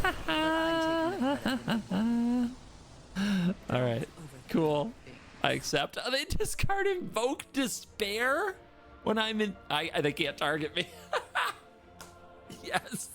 All right, cool. I accept. Oh, they discard Invoke Despair when I'm in. They can't target me. Yes.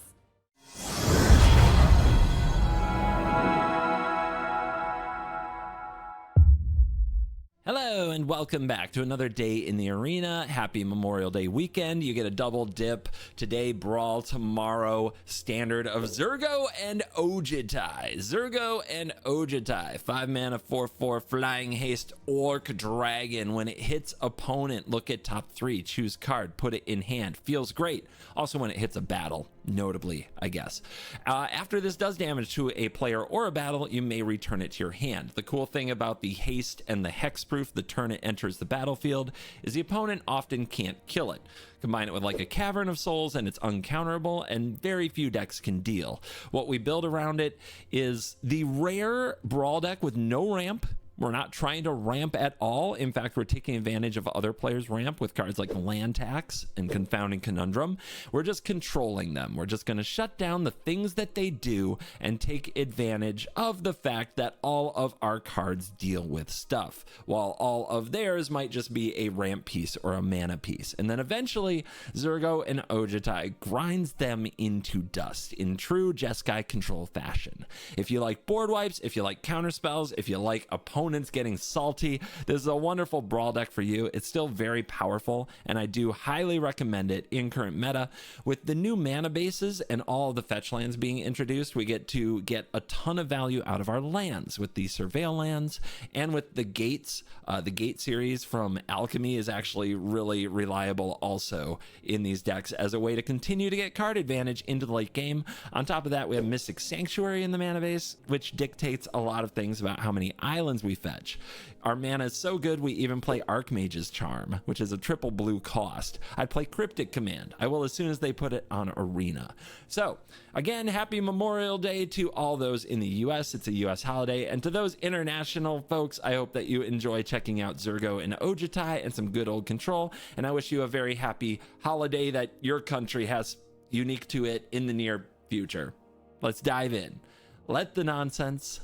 Hello and welcome back to another day in the arena. Happy Memorial Day weekend. You get a double dip. Today, Brawl. Tomorrow, Standard of Zurgo and Ojutai. Zurgo and Ojutai. 5 mana, 4/4, flying haste, orc dragon. When it hits opponent, look at top 3, choose card, put it in hand. Feels great. Also when it hits a battle, notably, I guess. After this does damage to a player or a battle, you may return it to your hand. The cool thing about the haste and the hexproof the turn it enters the battlefield is the opponent often can't kill it. Combine it with like a Cavern of Souls and it's uncounterable, and very few decks can deal. What we build around it is the rare Brawl deck with no ramp. We're not trying to ramp at all. In fact, we're taking advantage of other players' ramp with cards like Land Tax and Confounding Conundrum. We're just controlling them. We're just going to shut down the things that they do and take advantage of the fact that all of our cards deal with stuff, while all of theirs might just be a ramp piece or a mana piece. And then eventually, Zurgo and Ojutai grinds them into dust in true jeskai control fashion. If you like board wipes, if you like counterspells, if you like opponents getting salty, this is a wonderful Brawl deck for you. It's still very powerful, and I do highly recommend it in current meta. With the new mana bases and all of the fetch lands being introduced, we get to get a ton of value out of our lands with the Surveil lands and with the gates. The gate series from Alchemy is actually really reliable also in these decks as a way to continue to get card advantage into the late game. On top of that, we have Mystic Sanctuary in the mana base, which dictates a lot of things about how many islands we fetch. Our mana is so good, we even play Archmage's Charm, which is a triple blue cost. I'd play Cryptic Command. I will as soon as they put it on Arena. So, again, happy Memorial Day to all those in the US. It's a US holiday. And to those international folks, I hope that you enjoy checking out Zurgo and Ojutai and some good old control. And I wish you a very happy holiday that your country has unique to it in the near future. Let's dive in. Let the nonsense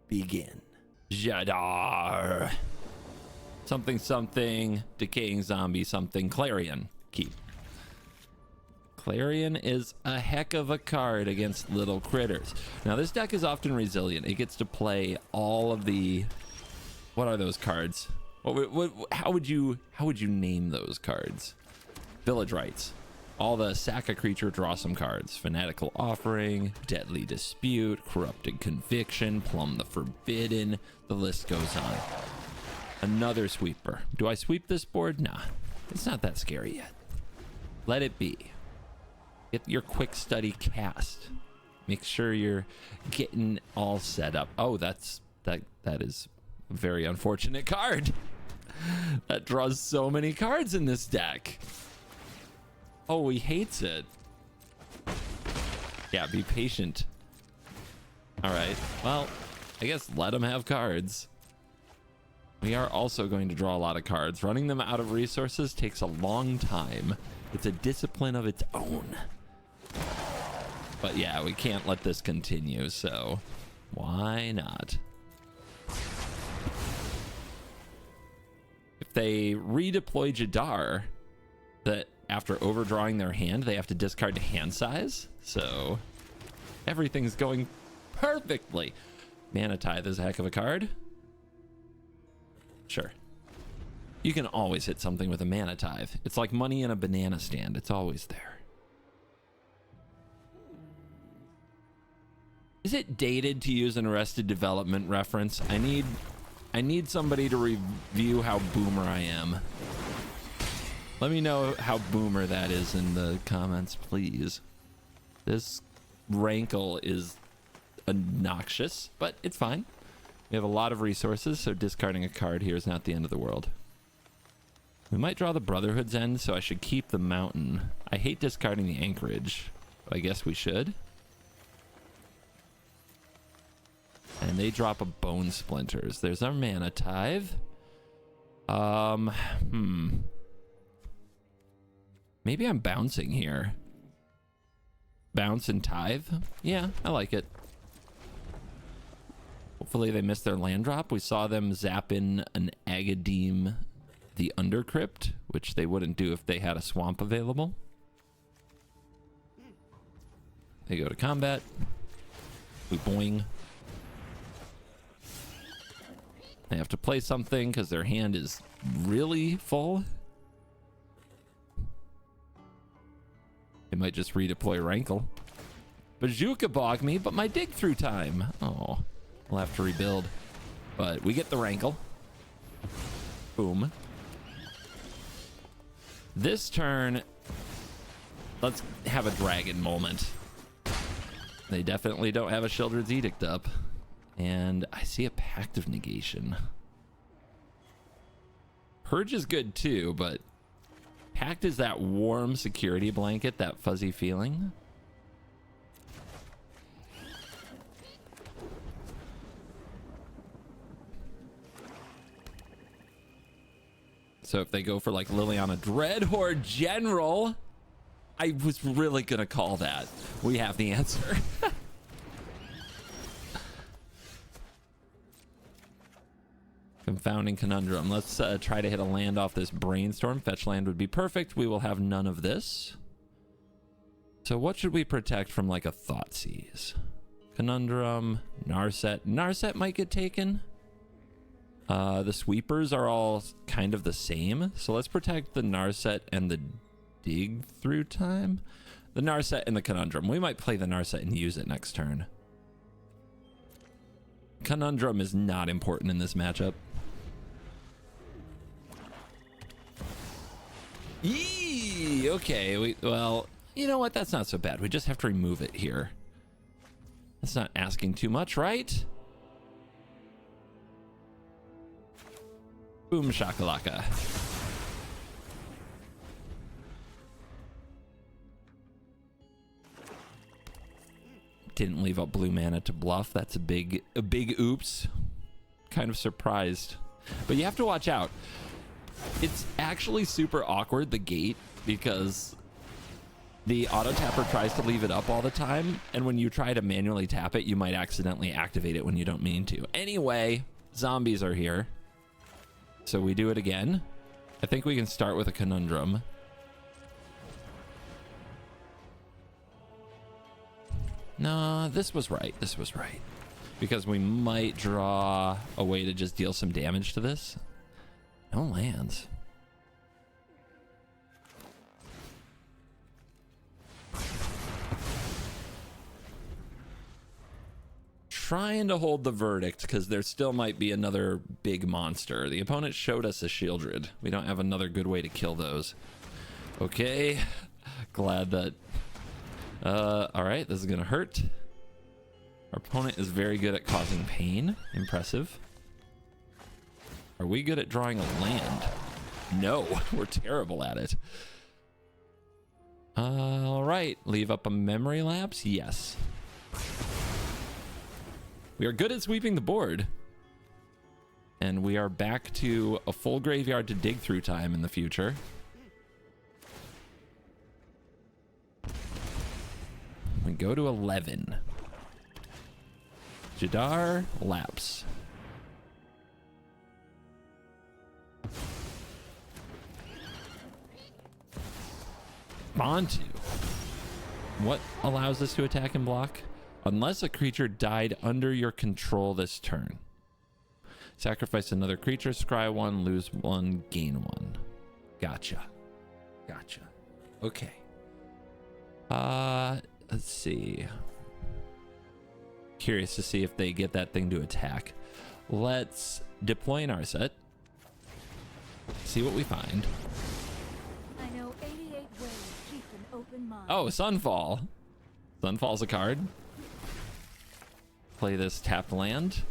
begin. Jadar. Something, something, decaying zombie, something, Clarion. Keep. Clarion is a heck of a card against little critters. Now, this deck is often resilient. It gets to play all of the... What are those cards? How would you name those cards? Village Rites. All the sack a creature, draw some cards. Fanatical Offering, Deadly Dispute, Corrupted Conviction, Plumb the Forbidden. The list goes on. Another sweeper. Do I sweep this board? Nah, it's not that scary yet. Let it be. Get your quick study cast. Make sure you're getting all set up. Oh, that is a very unfortunate card. That draws so many cards in this deck. Oh, he hates it. Yeah, be patient. All right. Well, I guess let him have cards. We are also going to draw a lot of cards. Running them out of resources takes a long time. It's a discipline of its own. But yeah, we can't let this continue, so why not? If they redeploy Jadar, that after overdrawing their hand, they have to discard to hand size. So everything's going perfectly. Mana Tithe is a heck of a card. Sure. You can always hit something with a Mana Tithe. It's like money in a banana stand. It's always there. Is it dated to use an Arrested Development reference? I need somebody to review how boomer I am. Let me know how boomer that is in the comments, please. This rankle is obnoxious, but it's fine. We have a lot of resources, so discarding a card here is not the end of the world. We might draw the Brotherhood's End, so I should keep the Mountain. I hate discarding the Anchorage, but I guess we should. And they drop a Bone Splinters. There's our Mana Tithe. Maybe I'm bouncing here. bounce and tithe. Yeah, I like it. Hopefully they missed their land drop. We saw them zap in an Agadeem the Undercrypt, which they wouldn't do if they had a swamp available. They go to combat. We boing. They have to play something because their hand is really full. They might just redeploy Rankle. Bazooka bog me, but my dig through time. Oh, we'll have to rebuild. But we get the Rankle. Boom. This turn, let's have a dragon moment. They definitely don't have a Sheoldred's Edict up. And I see a Pact of Negation. Purge is good too, but Pact is that warm security blanket, that fuzzy feeling. So if they go for like Liliana Dreadhorde General, I was really gonna call that. We have the answer. Confounding Conundrum. Let's try to hit a land off this Brainstorm. Fetch land would be perfect. We will have none of this. So what should we protect from like a Thoughtseize? Conundrum, Narset. Narset might get taken. The sweepers are all kind of the same. So let's protect the Narset and the dig through time. The Narset and the Conundrum. We might play the Narset and use it next turn. Conundrum is not important in this matchup. Yee! Okay, well, you know what? That's not so bad. We just have to remove it here. That's not asking too much, right? Boom shakalaka. Didn't leave up blue mana to bluff. That's a big oops. Kind of surprised. But you have to watch out. It's actually super awkward, the gate, because the auto tapper tries to leave it up all the time, and when you try to manually tap it, you might accidentally activate it when you don't mean to. Anyway, zombies are here. So we do it again. I think we can start with a Conundrum. No, this was right. This was right. Because we might draw a way to just deal some damage to this. No lands. Trying to hold the verdict because there still might be another big monster. The opponent showed us a Sheoldred. We don't have another good way to kill those. Okay. Glad that... all right, this is gonna hurt. Our opponent is very good at causing pain. Impressive. Are we good at drawing a land? No, we're terrible at it. All right, leave up a memory lapse. Yes. We are good at sweeping the board. And we are back to a full graveyard to dig through time in the future. We go to 11. Jadar, lapse. Bantu. What allows us to attack and block? Unless a creature died under your control this turn. Sacrifice another creature, scry 1, lose 1, gain 1. Gotcha. Gotcha. Okay. Let's see. Curious to see if they get that thing to attack. Let's deploy an Narset. See what we find. I know 88 ways to keep an open mind. Oh, Sunfall. Sunfall's a card. Play this tapped land.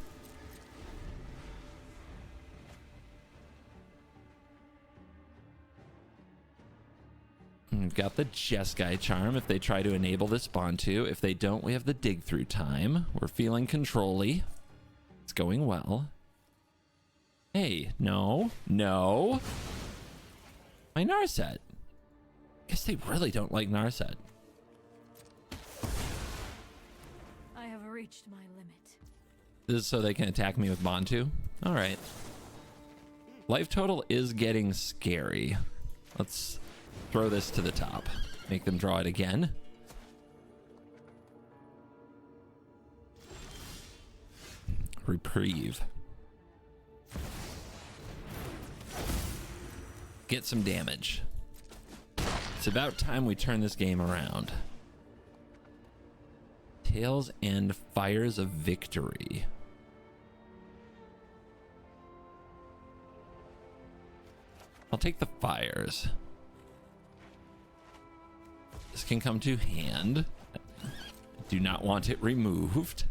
We've got the Jeskai charm if they try to enable this Bantu. If they don't, we have the dig through time. We're feeling control-y. It's going well. Hey, no. My Narset. Guess they really don't like Narset. reached my limit. This is so they can attack me with Bantu. All right. Life total is getting scary. Let's throw this to the top. Make them draw it again. Reprieve. Get some damage. It's about time we turn this game around. Tales and Fires of Victory. I'll take the fires. This can come to hand. Do not want it removed.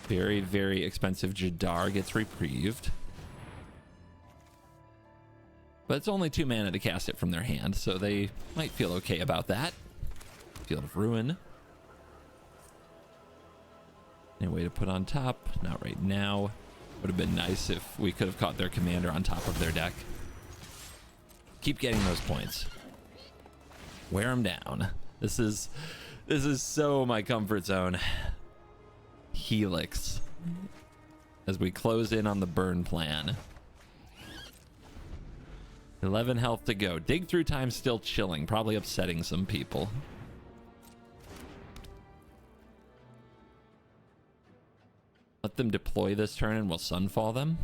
Very, very expensive Jadar gets reprieved. But it's only 2 mana to cast it from their hand, so they might feel okay about that. Field of Ruin. Any way to put on top? Not right now. Would have been nice if we could have caught their commander on top of their deck. Keep getting those points. Wear them down. This is so my comfort zone. Helix. As we close in on the burn plan. 11 health to go. Dig through time still chilling. Probably upsetting some people. Let them deploy this turn and we'll Sunfall them.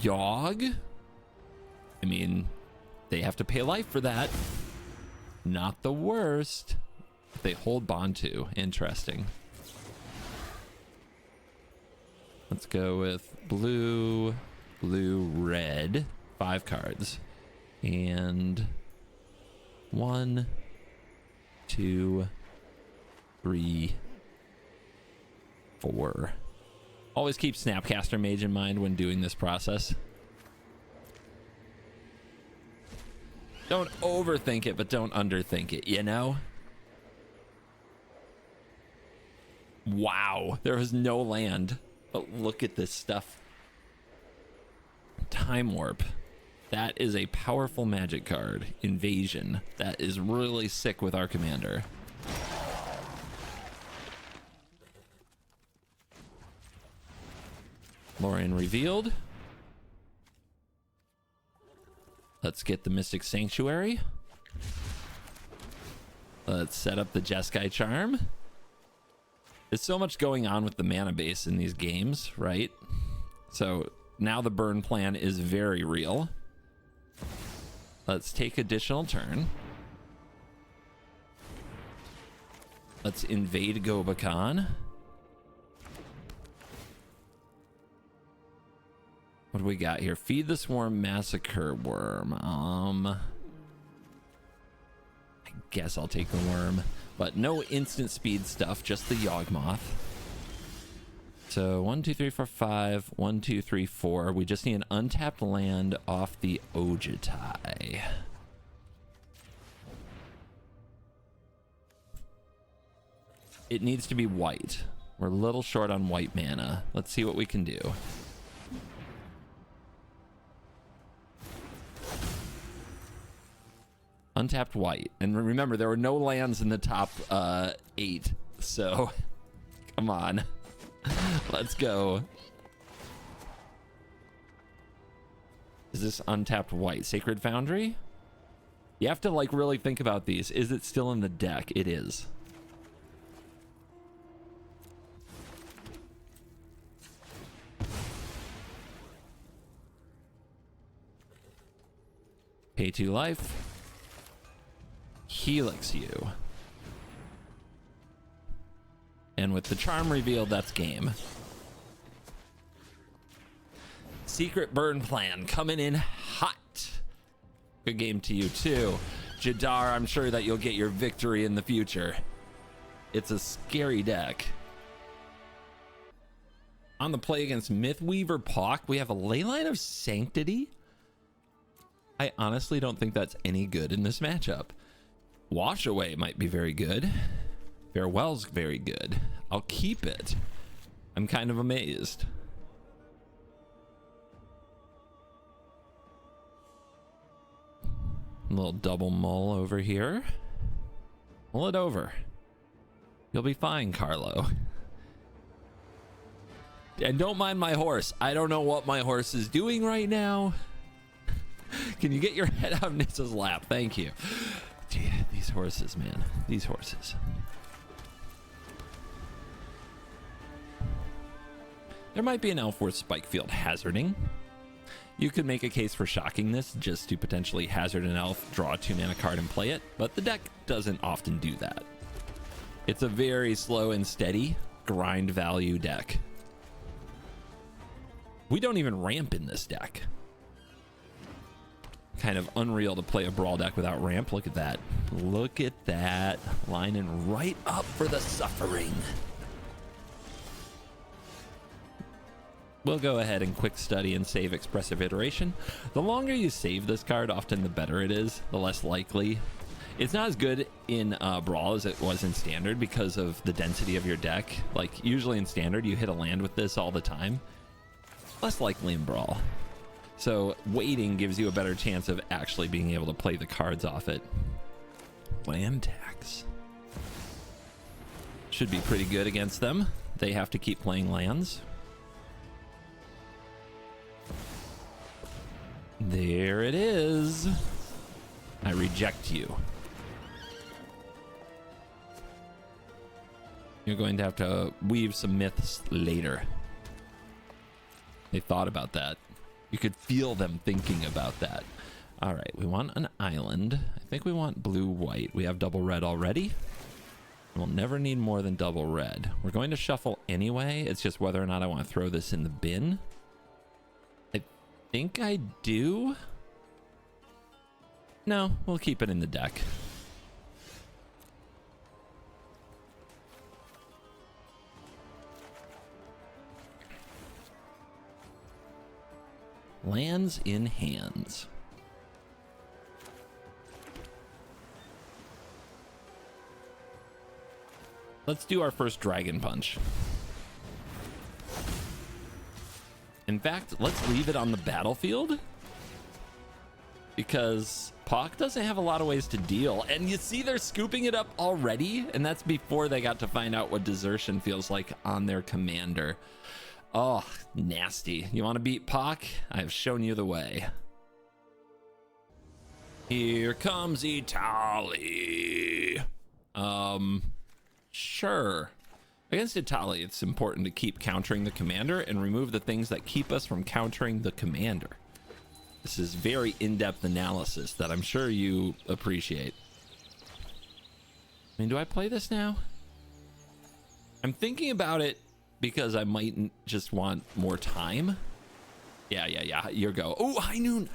Yogg? I mean, they have to pay life for that. Not the worst. They hold Bantu. Interesting. Let's go with blue, blue, red. 5 cards. And 1, 2, 3, 4. Always keep Snapcaster Mage in mind when doing this process. Don't overthink it, but don't underthink it, you know? Wow, there was no land. But look at this stuff. Time Warp. That is a powerful magic card. Invasion. That is really sick with our commander. Lorien revealed. Let's get the Mystic Sanctuary. Let's set up the Jeskai Charm. There's so much going on with the mana base in these games, right? So now the burn plan is very real. Let's take additional turn. Let's invade Gobakhan. What do we got here? Feed the Swarm, Massacre Worm. I guess I'll take the worm, but no instant speed stuff, just the Yawgmoth. So 1, 2, 3, 4, 5. 1, 2, 3, 4. We just need an untapped land off the Ojutai. It needs to be white. We're a little short on white mana. Let's see what we can do. Untapped white. And remember, there were no lands in the top 8. So, come on. Let's go. Is this untapped white? Sacred Foundry? You have to, like, really think about these. Is it still in the deck? It is. Pay 2 life. Helix you. And with the charm revealed, that's game. Secret burn plan coming in hot. Good game to you too. Jadar, I'm sure that you'll get your victory in the future. It's a scary deck. On the play against Mythweaver Pawk, we have a Leyline of Sanctity. I honestly don't think that's any good in this matchup. Wash Away might be very good. Farewell's very good. I'll keep it. I'm kind of amazed. A little double mull over here. Pull it over. You'll be fine, Carlo. And don't mind my horse. I don't know what my horse is doing right now. Can you get your head out of Nissa's lap? Thank you. Gee, these horses, man. These horses. There might be an elf worth Spikefield hazarding. You could make a case for shocking this just to potentially hazard an elf, draw a 2-mana card and play it, but the deck doesn't often do that. It's a very slow and steady grind value deck. We don't even ramp in this deck. Kind of unreal to play a Brawl deck without ramp. Look at that. Look at that. Lining right up for the suffering. We'll go ahead and quick study and save Expressive Iteration. The longer you save this card, often the better it is, the less likely. It's not as good in Brawl as it was in Standard because of the density of your deck. Like, usually in Standard, you hit a land with this all the time. Less likely in Brawl. So waiting gives you a better chance of actually being able to play the cards off it. Land tax. Should be pretty good against them. They have to keep playing lands. There it is. I reject you. You're going to have to weave some myths later. They thought about that. You could feel them thinking about that. All right, we want an island. I think we want blue-white. We have double red already. We'll never need more than double red. We're going to shuffle anyway. It's just whether or not I want to throw this in the bin. I think I do. No, we'll keep it in the deck. Lands in hands. Let's do our first Dragon Punch. In fact, let's leave it on the battlefield because Pock doesn't have a lot of ways to deal. And you see they're scooping it up already, and that's before they got to find out what desertion feels like on their commander. Oh, nasty. You want to beat Pock? I've shown you the way. Here comes Itali. Sure. Against Itali, it's important to keep countering the commander and remove the things that keep us from countering the commander. This is very in-depth analysis that I'm sure you appreciate. I mean, do I play this now? I'm thinking about it because I might just want more time. Yeah, your go. Oh, high noon.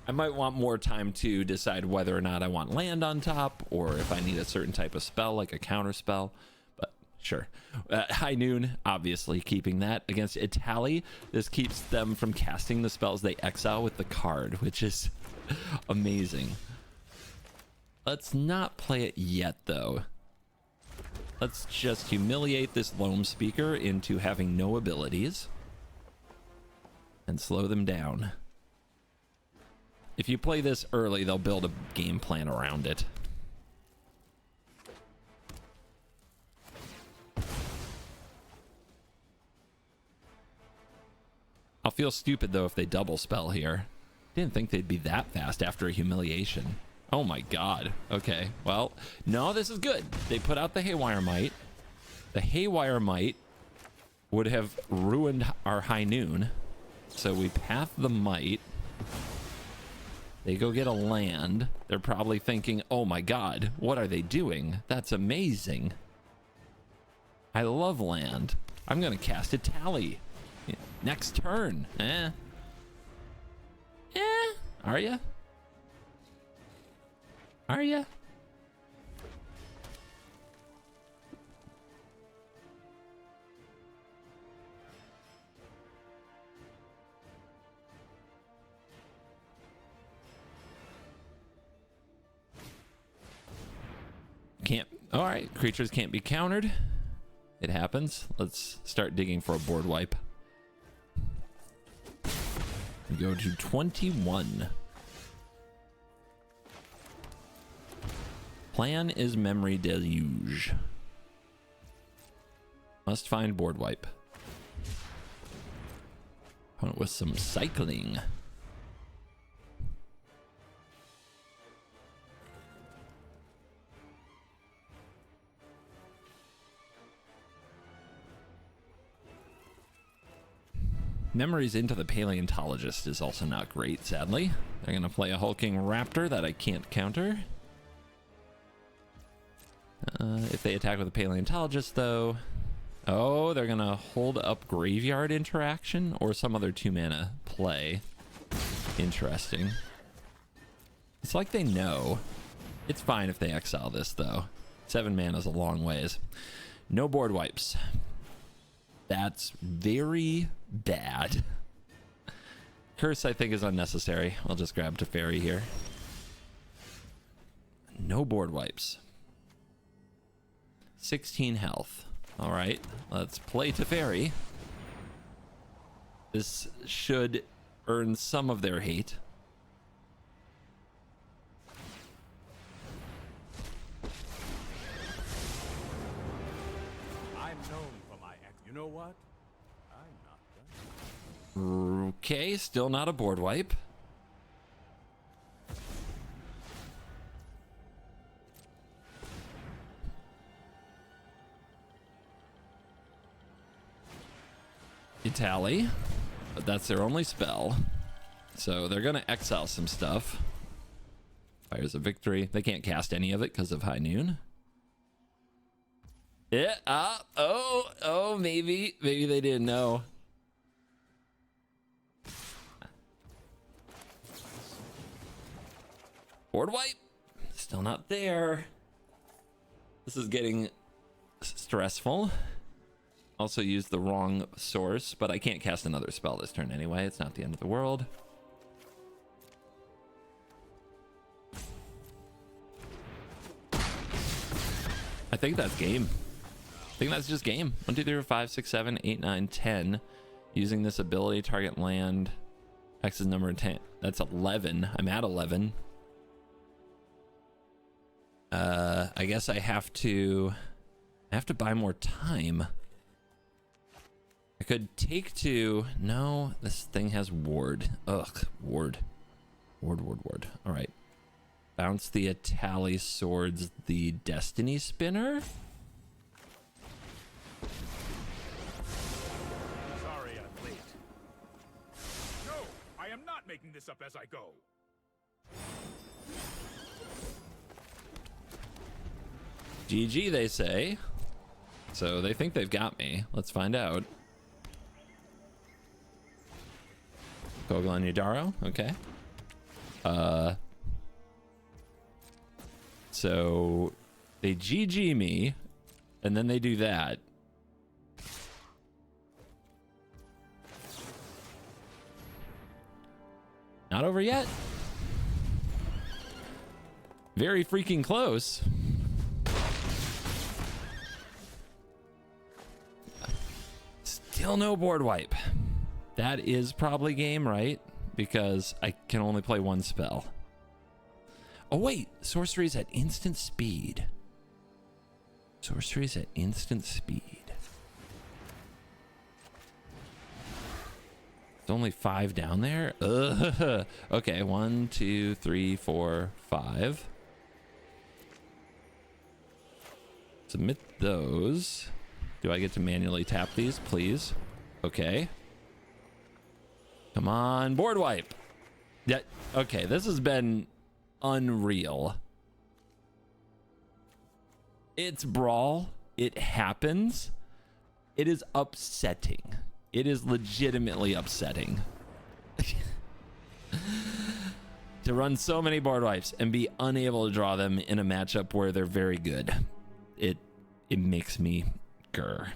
I might want more time to decide whether or not I want land on top or if I need a certain type of spell, like a counter spell. But sure. High noon, obviously keeping that. Against Itali, this keeps them from casting the spells they exile with the card, which is amazing. Let's not play it yet, though. Let's just humiliate this Loam Speaker into having no abilities and slow them down. If you play this early, they'll build a game plan around it. I'll feel stupid, though, if they double spell here. Didn't think they'd be that fast after a humiliation. Oh my god. Okay, well, no, this is good. They put out the Haywire Might. The Haywire Might would have ruined our high noon. So we path the Might. They go get a land. They're probably thinking, oh my god, what are they doing? That's amazing. I love land. I'm going to cast Itali. Next turn. Are ya? Are ya? Can't. All right, creatures can't be countered. It happens. Let's start digging for a board wipe. We go to 21. Plan is memory deluge. Must find board wipe. Opponent with some cycling. Memories into the paleontologist is also not great, sadly. They're going to play a hulking raptor that I can't counter. If they attack with a paleontologist, though... Oh, they're going to hold up graveyard interaction or some other 2-mana play. Interesting. It's like they know. It's fine if they exile this, though. 7 mana is a long ways. No board wipes. That's very bad. Curse, I think, is unnecessary. I'll just grab Teferi here. No board wipes. 16 health. All right, let's play Teferi. This should earn some of their hate. I'm known for my act. You know what? I'm not done. Okay, still not a board wipe. Itali, but that's their only spell. So they're going to exile some stuff. Fires a victory. They can't cast any of it because of High Noon. Yeah, maybe they didn't know. Board wipe, still not there. This is getting stressful. Also used the wrong source, but I can't cast another spell this turn anyway. It's not the end of the world. I think that's game. I think that's just game. 1, 2, 3, 4, 5, 6, 7, 8, 9, 10. Using this ability, target land. X is number 10. That's 11. I'm at 11. I guess I have to buy more time. I could take 2. No, this thing has ward. Ugh, ward. Ward. All right. Bounce the Itali swords, the Destiny Spinner. Sorry I'm late. No, I am not making this up as I go. GG, they say. So they think they've got me. Let's find out. Gogol and Yadaro, okay. So they GG me, and then they do that. Not over yet. Very freaking close. Still no board wipe. That is probably game, right? Because I can only play 1 spell. Oh wait, sorcery's at instant speed. Sorcery's at instant speed. There's only 5 down there? Ugh. Okay, 1, 2, 3, 4, 5. Submit those. Do I get to manually tap these, please? Okay. Come on, board wipe. Yeah, okay, this has been unreal. It's Brawl. It happens. It is upsetting. It is legitimately upsetting. To run so many board wipes and be unable to draw them in a matchup where they're very good. It makes me grr.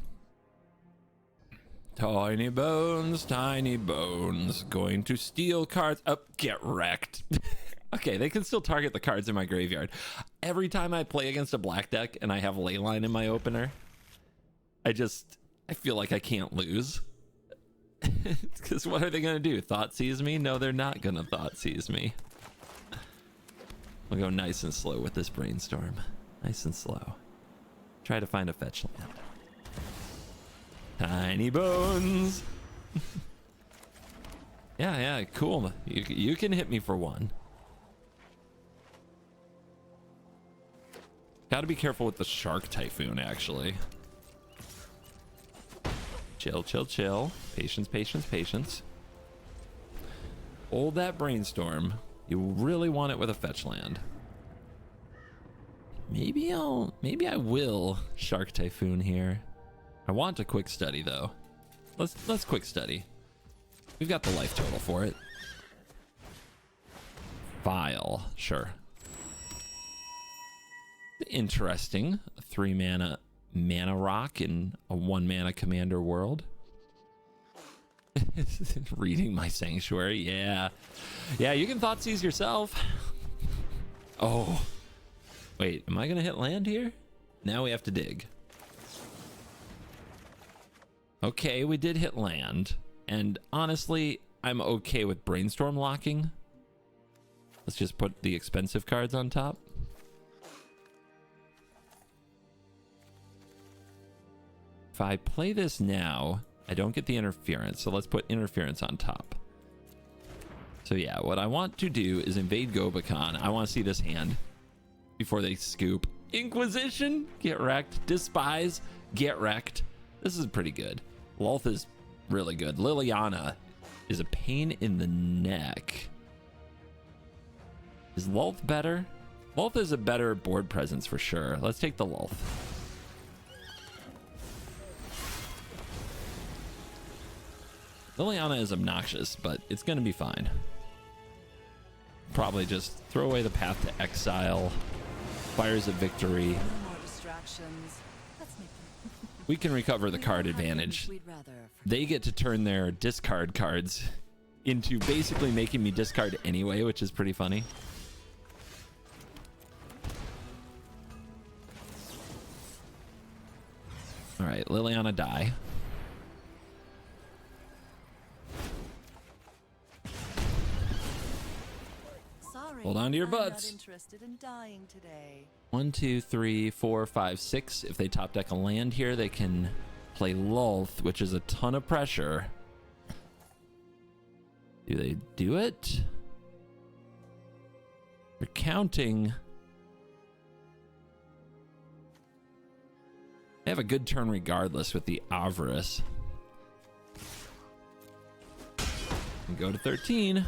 Tiny bones, going to steal cards. Oh, get wrecked. Okay, they can still target the cards in my graveyard. Every time I play against a black deck and I have Leyline in my opener, I feel like I can't lose. Because what are they going to do? Thought seize me? No, they're not going to thought seize me. We'll go nice and slow with this brainstorm. Nice and slow. Try to find a fetch land. Tiny bones. Yeah, cool. You can hit me for one. Got to be careful with the shark typhoon, actually. Chill, chill, chill. Patience, patience, patience. Hold that brainstorm. You really want it with a fetch land. Maybe I will shark typhoon here. I want a quick study though. Let's quick study. We've got the life total for it. File, sure. Interesting. A 3 mana rock in a 1 mana commander world. Reading my sanctuary. Yeah, you can Thoughtseize yourself. Oh wait, am I gonna hit land here? Now we have to dig. Okay, we did hit land, and honestly I'm okay with brainstorm locking. Let's just put the expensive cards on top. If I play this now, I don't get the interference, so let's put interference on top. So yeah, what I want to do is invade Gobakhan. I want to see this hand before they scoop. Inquisition, get wrecked. Despise, get wrecked. This is pretty good. Lolth is really good. Liliana is a pain in the neck. Is Lolth better? Lolth is a better board presence for sure. Let's take the Lolth. Liliana is obnoxious, but it's going to be fine. Probably just throw away the Path to Exile. Fires of Victory. No more distractions. Let's make them. We can recover the card advantage. They get to turn their discard cards into basically making me discard anyway, which is pretty funny. All right, Liliana die. Hold on to your butts. I'm not interested in dying today. 1, 2, 3, 4, 5, 6. If they top deck a land here, they can play Lolth, which is a ton of pressure. Do they do it? They're counting. They have a good turn regardless with the Avarice. And go to 13.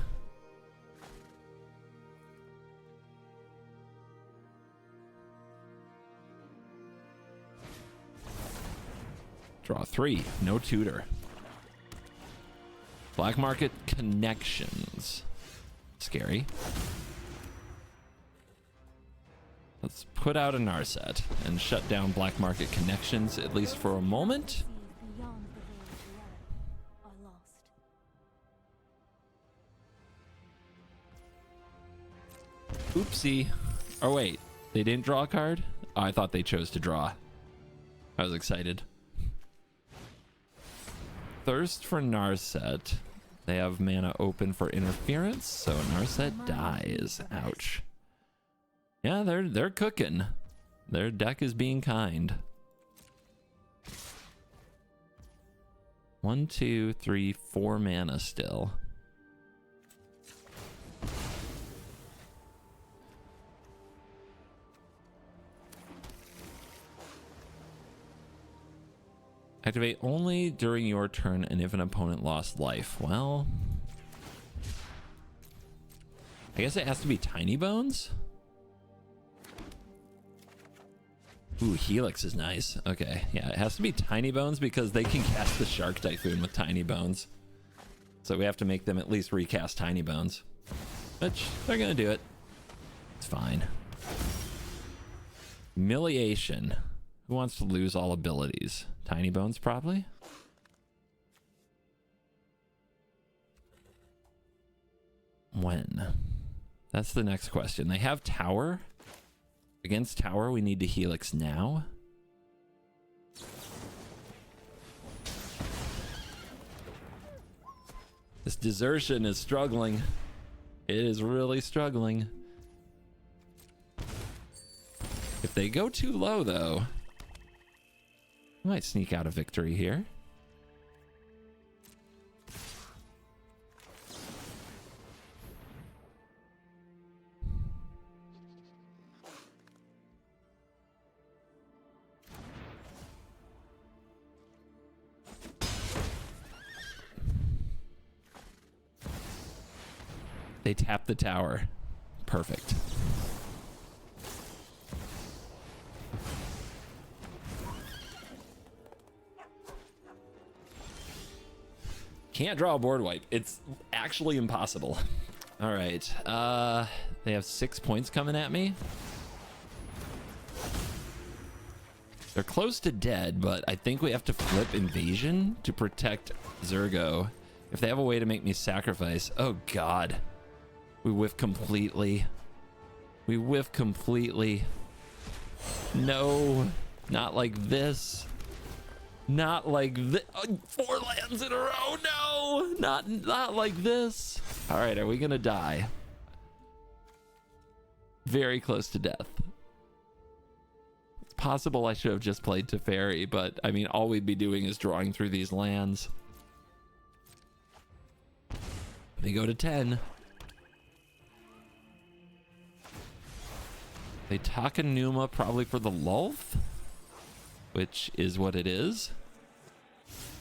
Draw 3, no tutor. Black Market Connections. Scary. Let's put out a Narset and shut down Black Market Connections, at least for a moment. Beyond the village land are lost. Oopsie. Oh wait, they didn't draw a card? Oh, I thought they chose to draw. I was excited. Thirst for Narset. They have mana open for interference, so Narset dies. Ouch. Yeah, they're cooking. Their deck is being kind. 1, 2, 3, 4 mana still. Activate only during your turn and if an opponent lost life. Well, I guess it has to be Tiny Bones. Ooh, Helix is nice. Okay, yeah, it has to be Tiny Bones because they can cast the Shark Typhoon with Tiny Bones. So we have to make them at least recast Tiny Bones. Which, they're gonna do it. It's fine. Humiliation. Who wants to lose all abilities? Tiny Bones, probably? When? That's the next question. They have Tower. Against Tower, we need to Helix now. This Desertion is struggling. It is really struggling. If they go too low, though, I might sneak out a victory here. They tap the tower. Perfect. Can't draw a board wipe. It's actually impossible. All right. They have 6 points coming at me. They're close to dead, but I think we have to flip invasion to protect Zurgo. If they have a way to make me sacrifice. Oh, God. We whiff completely. We whiff completely. No, not like this. Not like this. 4 lands in a row. No, not like this. All right, are we gonna die? Very close to death. It's possible I should have just played Teferi, but I mean, all we'd be doing is drawing through these lands. They go to 10. They Takanuma probably for the Lulth, which is what it is.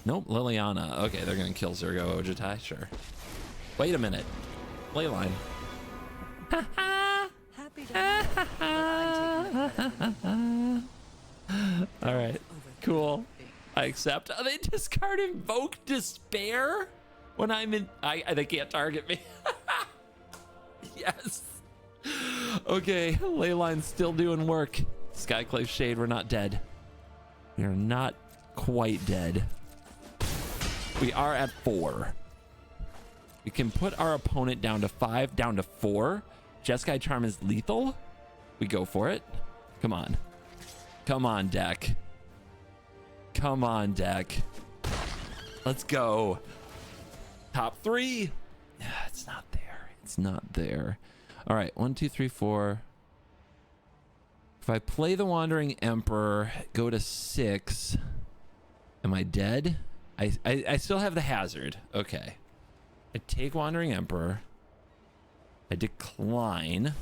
Nope, Liliana. Okay, they're gonna kill Zurgo Ojutai, sure. Wait a minute. Leyline. Happy to help, but I'm taking it. All right, cool. I accept. Oh, they discard Invoke Despair when I'm in. They can't target me. Yes. Okay, Leyline's still doing work. Skyclave Shade, we're not dead. We are not quite dead. We are at 4. We can put our opponent down to 5, down to 4. Jeskai Charm is lethal. We go for it. Come on. Come on, deck. Come on, deck. Let's go. Top 3. Yeah, it's not there. It's not there. All right, 1, 2, 3, 4. If I play the Wandering Emperor, go to 6. Am I dead? I still have the hazard. Okay. I take Wandering Emperor. I decline.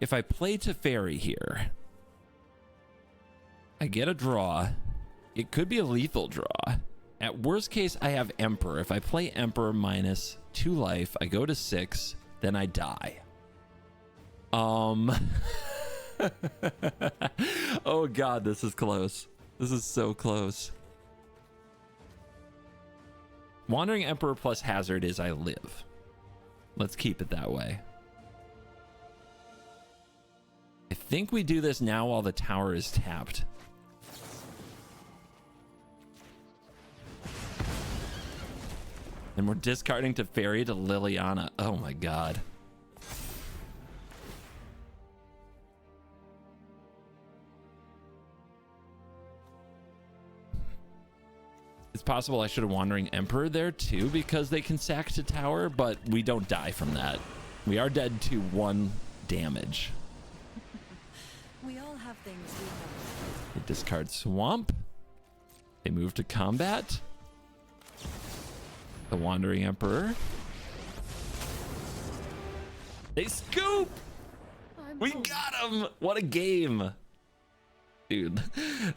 If I play Teferi here, I get a draw. It could be a lethal draw. At worst case, I have Emperor. If I play Emperor minus 2 life, I go to 6, then I die. Oh God, this is close. This is so close. Wandering Emperor plus hazard is I live. Let's keep it that way. I think we do this now while the tower is tapped. And we're discarding Teferi to Liliana. Oh my God. It's possible I should have Wandering Emperor there too, because they can sack to tower, but we don't die from that. We are dead to 1 damage. We all have things we know. They discard Swamp. They move to combat. The Wandering Emperor. They scoop! We got him! What a game! Dude,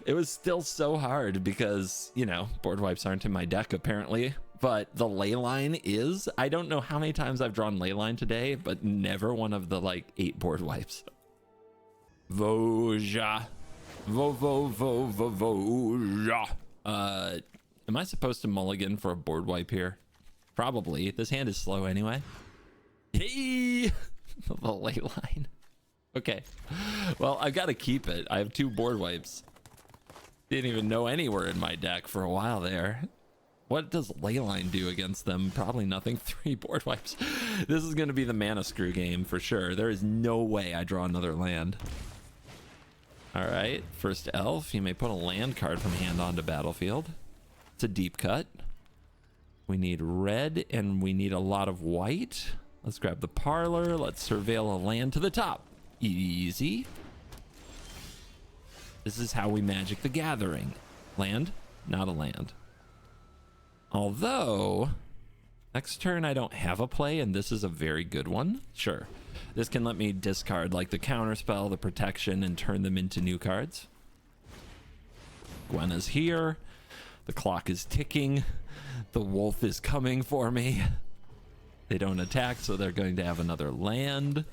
it was still so hard because, you know, board wipes aren't in my deck apparently, but the Leyline is. I don't know how many times I've drawn Leyline today, but never one of the like 8 board wipes. Voja. Voja. Am I supposed to mulligan for a board wipe here? Probably. This hand is slow anyway. Hey! The Leyline. Okay. Well, I've got to keep it. I have 2 board wipes. Didn't even know any were in my deck for a while there. What does Leyline do against them? Probably nothing. 3 board wipes. This is going to be the mana screw game for sure. There is no way I draw another land. All right. First elf. You may put a land card from hand onto battlefield. It's a deep cut. We need red and we need a lot of white. Let's grab the parlor. Let's surveil a land to the top. Easy. This is how we Magic the Gathering. Land? Not a land. Although, next turn I don't have a play, and this is a very good one. Sure. This can let me discard like the counterspell, the protection, and turn them into new cards. Gwenna's here. The clock is ticking. The wolf is coming for me. They don't attack, so they're going to have another land.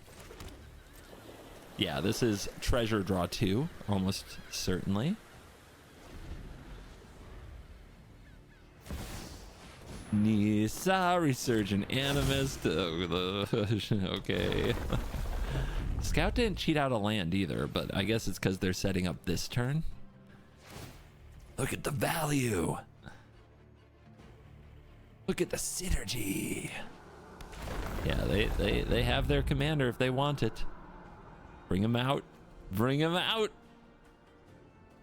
Yeah, this is treasure draw 2, almost certainly. Nisa, Resurgent Animist. Okay. Scout didn't cheat out a land either, but I guess it's because they're setting up this turn. Look at the value. Look at the synergy. Yeah, they have their commander if they want it. Bring him out. Bring him out.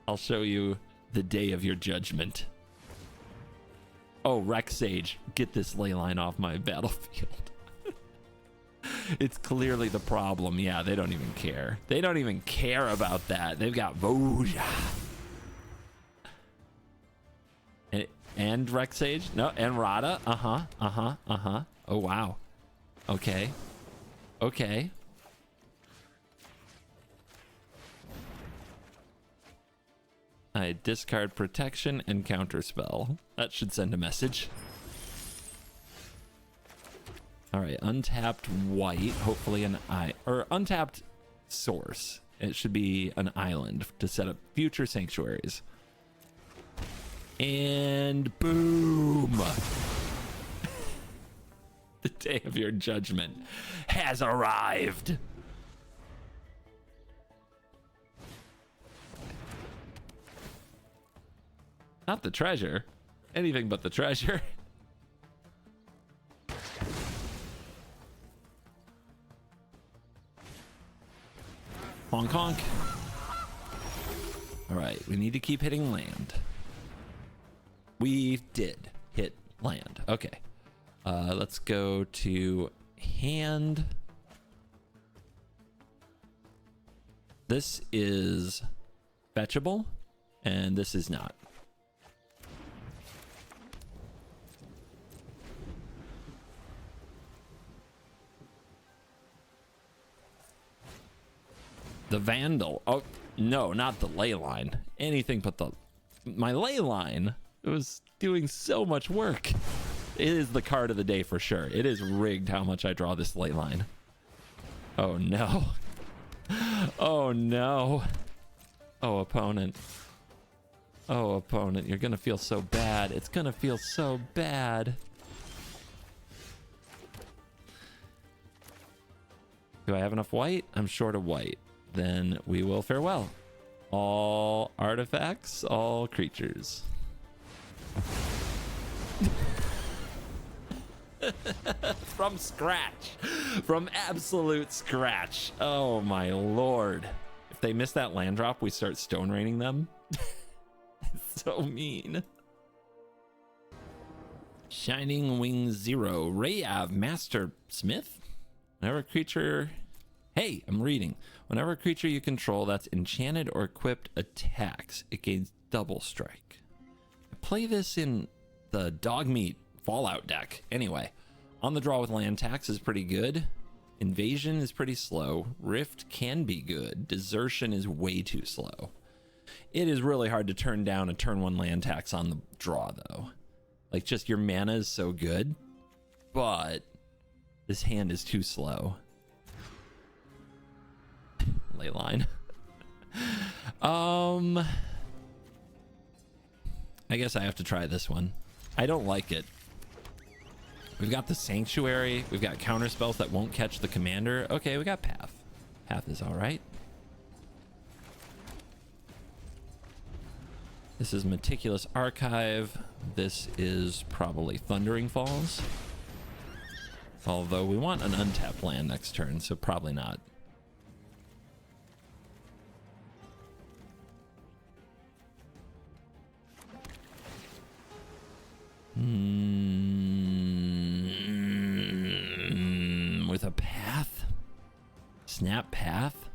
I'll show you the day of your judgment. Oh, Rex Sage, get this ley line off my battlefield. It's clearly the problem. Yeah, they don't even care. They don't even care about that. They've got Voja. And Rex Sage? No, and Rada? Oh, wow. Okay. Okay. I discard protection and counterspell. That should send a message. All right, untapped white, hopefully untapped source. It should be an island to set up future sanctuaries. And boom. The day of your judgment has arrived. Not the treasure. Anything but the treasure. Honk honk. All right, we need to keep hitting land. We did hit land. Okay. Let's go to hand. This is fetchable, and this is not. The Vandal. Oh, no, not the ley line. Anything but my ley line. It was doing so much work. It is the card of the day for sure. It is rigged how much I draw this ley line. Oh, no. Oh, no. Oh, opponent. Oh, opponent. You're going to feel so bad. It's going to feel so bad. Do I have enough white? I'm short of white. Then we will farewell. All artifacts, all creatures. From scratch. From absolute scratch. Oh my lord. If they miss that land drop, we start stone raining them. It's so mean. Shining Wing 0. Rayav Master Smith. Whenever a creature... Hey, I'm reading. Whenever a creature you control that's enchanted or equipped attacks, it gains double strike. I play this in the Dogmeat Fallout deck. Anyway, on the draw with land tax is pretty good. Invasion is pretty slow. Rift can be good. Desertion is way too slow. It is really hard to turn down a turn 1 land tax on the draw, though. Like, just your mana is so good, but this hand is too slow. Ley line. I guess I have to try this one. I don't like it. We've got the Sanctuary. We've got counter spells that won't catch the commander. Okay, we got Path. Path is all right. This is Meticulous Archive. This is probably Thundering Falls. Although we want an untapped land next turn, so probably not. With a Path? Snap Path?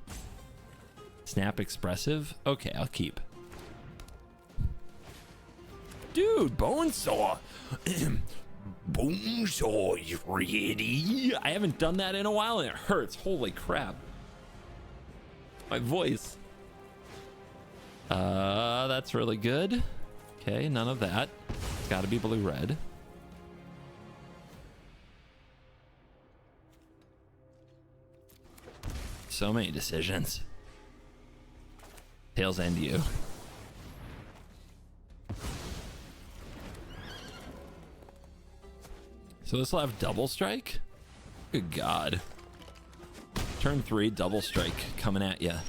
Snap expressive. Okay, I'll keep. Dude, Bonesaw. Bonesaw is ready. I haven't done that in a while and it hurts. Holy crap. My voice. That's really good. Okay, none of that. It's got to be blue-red. So many decisions. Tails end you. So this will have double strike? Good God. Turn 3, double strike coming at ya.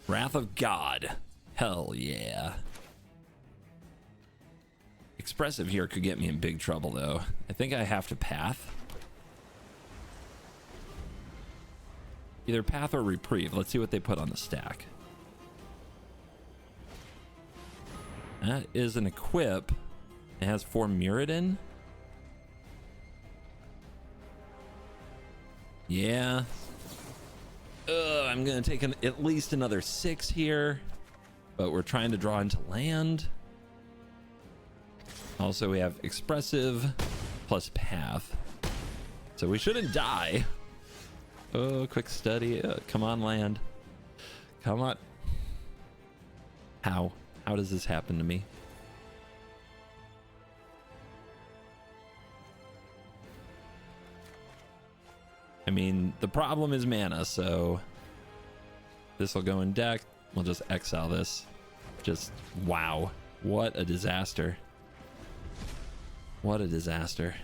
Wrath of God. Hell yeah. Expressive here could get me in big trouble though. I think I have to path. Either path or reprieve. Let's see what they put on the stack. That is an equip. It has 4 Muradin. Yeah. I'm gonna take at least another 6 here, but we're trying to draw into land. Also, we have expressive plus path, so we shouldn't die. Oh, quick study. Come on, land. Come on. How does this happen to me? I mean, the problem is mana, so this will go in deck. We'll just exile this. Just, wow. What a disaster. What a disaster.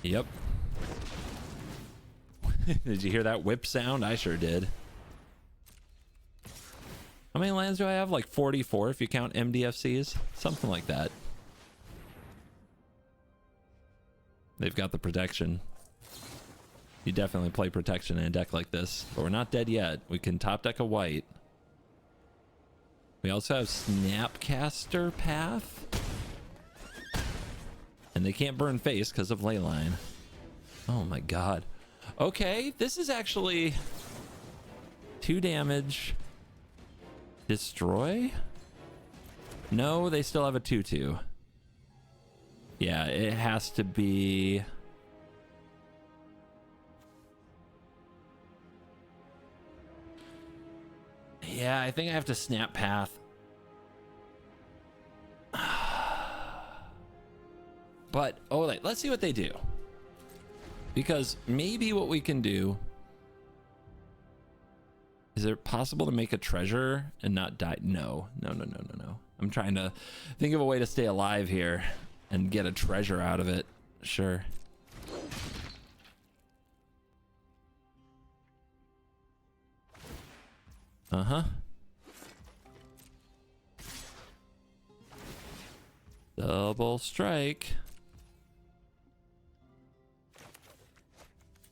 Yep. Did you hear that whip sound? I sure did. How many lands do I have? Like 44 if you count MDFCs. Something like that. They've got the protection. You definitely play protection in a deck like this. But we're not dead yet. We can top deck a white. We also have Snapcaster Path. And they can't burn face because of Leyline. Oh my god. Okay, this is actually 2 damage. Destroy? No, they still have a 2/2. Yeah, it has to be... Yeah, I think I have to snap path. But, oh, let's see what they do. Because maybe what we can do... Is it possible to make a treasure and not die? No. I'm trying to think of a way to stay alive here and get a treasure out of it. Sure. Uh-huh. Double strike.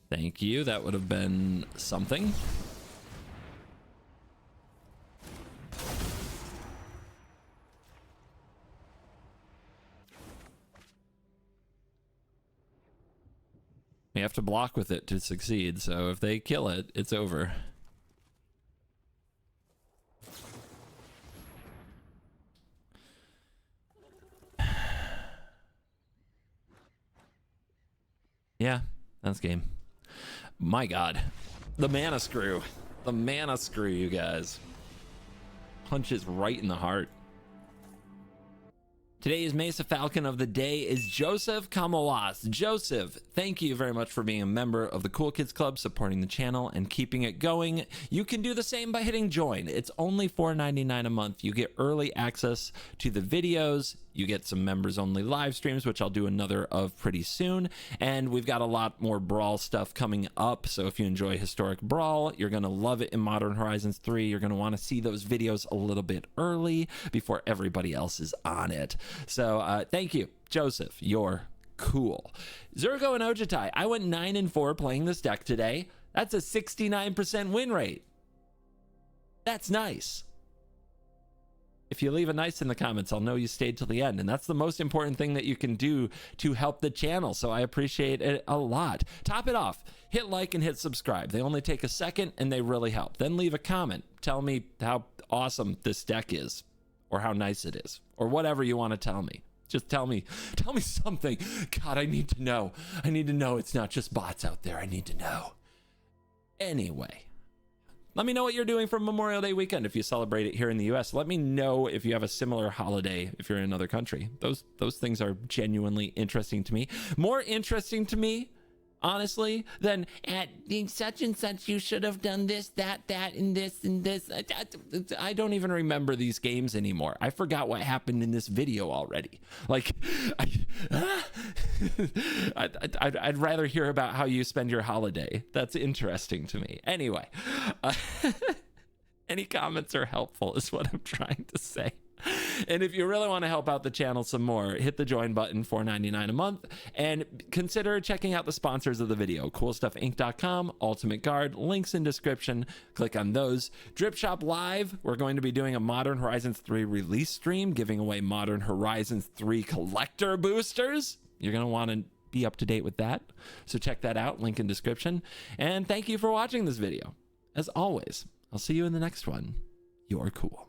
Thank you. That would have been something. We have to block with it to succeed, so if they kill it, it's over. Yeah, that's game. My god. The mana screw. The mana screw, you guys. Punches right in the heart. Today's Mesa Falcon of the day is Joseph Kamawas. Joseph, thank you very much for being a member of the Cool Kids Club, supporting the channel and keeping it going. You can do the same by hitting join. It's only $4.99 a month. You get early access to the videos. You get some members only live streams, which I'll do another of pretty soon. And we've got a lot more Brawl stuff coming up. So if you enjoy historic Brawl, you're going to love it in Modern Horizons 3. You're going to want to see those videos a little bit early before everybody else is on it. So thank you, Joseph. You're cool. Zurgo and Ojutai. I went 9-4 playing this deck today. That's a 69% win rate. That's nice. If you leave a nice in the comments, I'll know you stayed till the end. And that's the most important thing that you can do to help the channel. So I appreciate it a lot. Top it off. Hit like and hit subscribe. They only take a second and they really help. Then leave a comment. Tell me how awesome this deck is or how nice it is or whatever you want to tell me. Just tell me something. God, I need to know. I need to know it's not just bots out there. I need to know. Anyway. Let me know what you're doing for Memorial Day weekend if you celebrate it here in the US. Let me know if you have a similar holiday if you're in another country. Those things are genuinely interesting to me. More interesting to me, honestly, than at such and such you should have done this, that, and this, and this. I don't even remember these games anymore. I forgot what happened in this video already. Like, I'd rather hear about how you spend your holiday. That's interesting to me. Anyway, any comments are helpful is what I'm trying to say. And if you really want to help out the channel some more, hit the join button, $4.99 a month, and consider checking out the sponsors of the video, coolstuffinc.com, Ultimate Guard, links in description. Click on those. Drip Shop Live, we're going to be doing a Modern Horizons 3 release stream, giving away Modern Horizons 3 collector boosters. You're going to want to be up to date with that. So check that out, link in description. And thank you for watching this video. As always, I'll see you in the next one. You're cool.